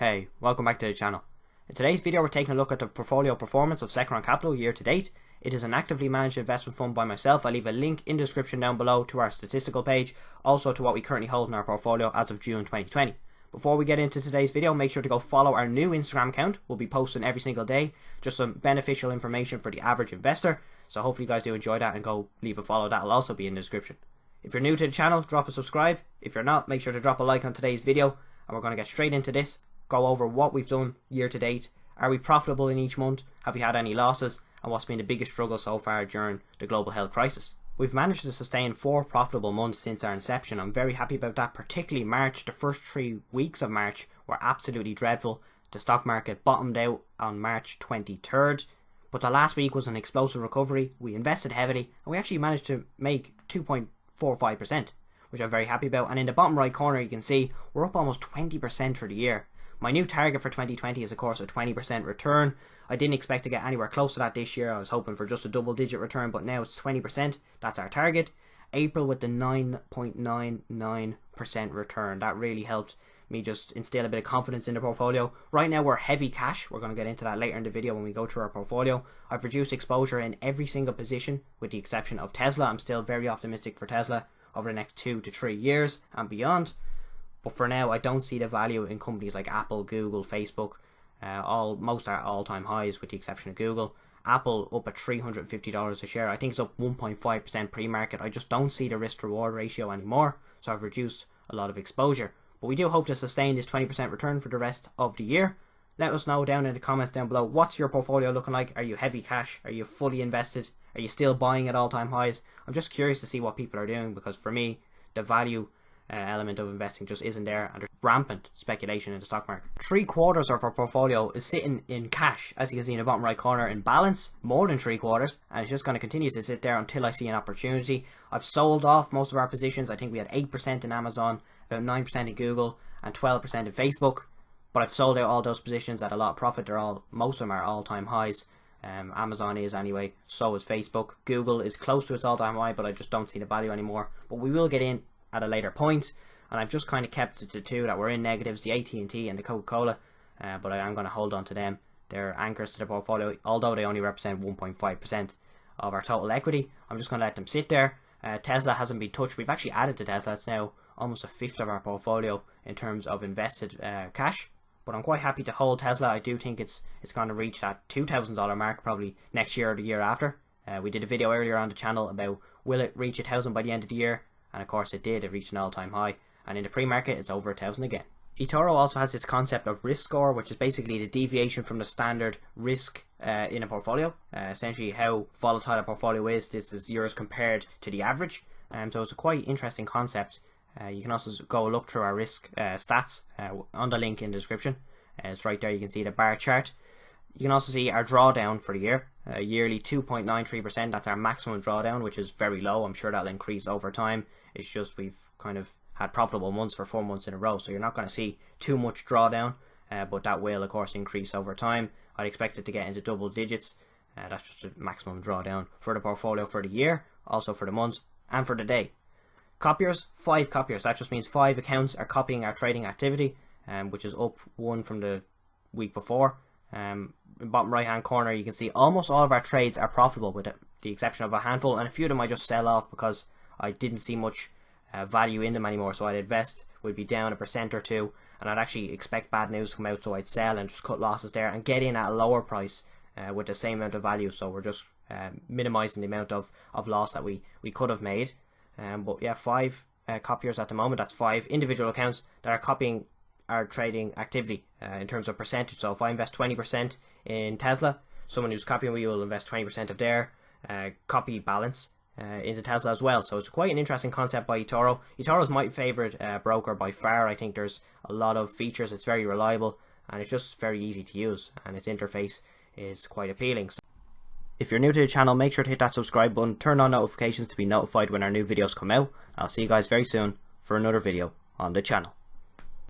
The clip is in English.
Hey, welcome back to the channel. In today's video we're taking a look at the portfolio performance of Secron Capital year to date. It is an actively managed investment fund by myself. I'll leave a link in the description down below to our statistical page, also to what we currently hold in our portfolio as of June 2020. Before we get into today's video, make sure to go follow our new Instagram account. We'll be posting every single day just some beneficial information for the average investor. So hopefully you guys do enjoy that and go leave a follow. That'll also be in the description. If you're new to the channel, drop a subscribe. If you're not, make sure to drop a like on today's video. And we're going to get straight into this. Go over what we've done year to date. Are we profitable in each month? Have we had any losses? And what's been the biggest struggle so far during the global health crisis? We've managed to sustain 4 profitable months since our inception. I'm very happy about that, particularly March. The first 3 weeks of March were absolutely dreadful. The stock market bottomed out on March 23rd, but the last week was an explosive recovery. We invested heavily and we actually managed to make 2.45%, which I'm very happy about. And in the bottom right corner you can see we're up almost 20% for the year. My new target for 2020 is of course a 20% return. I didn't expect to get anywhere close to that this year. I was hoping for just a double digit return, but now it's 20%. That's our target. April with the 9.99% return. That really helped me just instill a bit of confidence in the portfolio. Right now we're heavy cash. We're going to get into that later in the video when we go through our portfolio. I've reduced exposure in every single position with the exception of Tesla. I'm still very optimistic for Tesla over the next 2 to 3 years and beyond. But for now, I don't see the value in companies like Apple, Google, Facebook. Most are all-time highs with the exception of Google. Apple up at $350 a share. I think it's up 1.5% pre-market. I just don't see the risk-reward ratio anymore. So I've reduced a lot of exposure. But we do hope to sustain this 20% return for the rest of the year. Let us know down in the comments down below. What's your portfolio looking like? Are you heavy cash? Are you fully invested? Are you still buying at all-time highs? I'm just curious to see what people are doing, because for me, the value element of investing just isn't there, and there's rampant speculation in the stock market. 3/4 of our portfolio is sitting in cash, as you can see in the bottom right corner, in balance, more than 3/4, and it's just going to continue to sit there until I see an opportunity. I've sold off most of our positions. I think we had 8% in Amazon, about 9% in Google, and 12% in Facebook, but I've sold out all those positions at a lot of profit. Most of them are all-time highs. Amazon is anyway, so is Facebook. Google is close to its all-time high, but I just don't see the value anymore. But we will get in at a later point, and I've just kind of kept it to 2 that were in negatives, the AT&T and the Coca-Cola, but I am going to hold on to them. They're anchors to the portfolio, although they only represent 1.5% of our total equity. I'm just going to let them sit there. Tesla hasn't been touched. We've actually added to Tesla. It's now almost a fifth of our portfolio in terms of invested cash, but I'm quite happy to hold Tesla. I do think it's going to reach that $2,000 mark probably next year or the year after. We did a video earlier on the channel about will it reach 1,000 by the end of the year, and of course it did. It reached an all-time high, and in the pre-market it's over 1,000 again. eToro also has this concept of risk score, which is basically the deviation from the standard risk in a portfolio. Essentially how volatile a portfolio is. This is yours compared to the average, so it's a quite interesting concept. You can also go look through our risk stats on the link in the description. It's right there. You can see the bar chart. You can also see our drawdown for the year, yearly 2.93%. That's our maximum drawdown, which is very low. I'm sure that'll increase over time. It's just we've kind of had profitable months for 4 months in a row, so you're not going to see too much drawdown, but that will of course increase over time. I'd expect it to get into double digits. That's just a maximum drawdown for the portfolio for the year, also for the months and for the day. Copiers, 5 copiers. That just means 5 accounts are copying our trading activity, which is up 1 from the week before. In the bottom right hand corner you can see almost all of our trades are profitable, with the exception of a handful, and a few of them I just sell off because I didn't see much value in them anymore. So I'd invest, would be down 1% or 2, and I'd actually expect bad news to come out, so I'd sell and just cut losses there and get in at a lower price with the same amount of value. So we're just minimizing the amount of loss that we could have made. But yeah, 5 copiers at the moment. That's 5 individual accounts that are copying our trading activity in terms of percentage. So if I invest 20% in Tesla, someone who's copying me will invest 20% of their copy balance into Tesla as well. So it's quite an interesting concept by eToro. eToro is my favorite broker by far. I think there's a lot of features. It's very reliable and it's just very easy to use, and its interface is quite appealing. So if you're new to the channel, make sure to hit that subscribe button, turn on notifications to be notified when our new videos come out. I'll see you guys very soon for another video on the channel.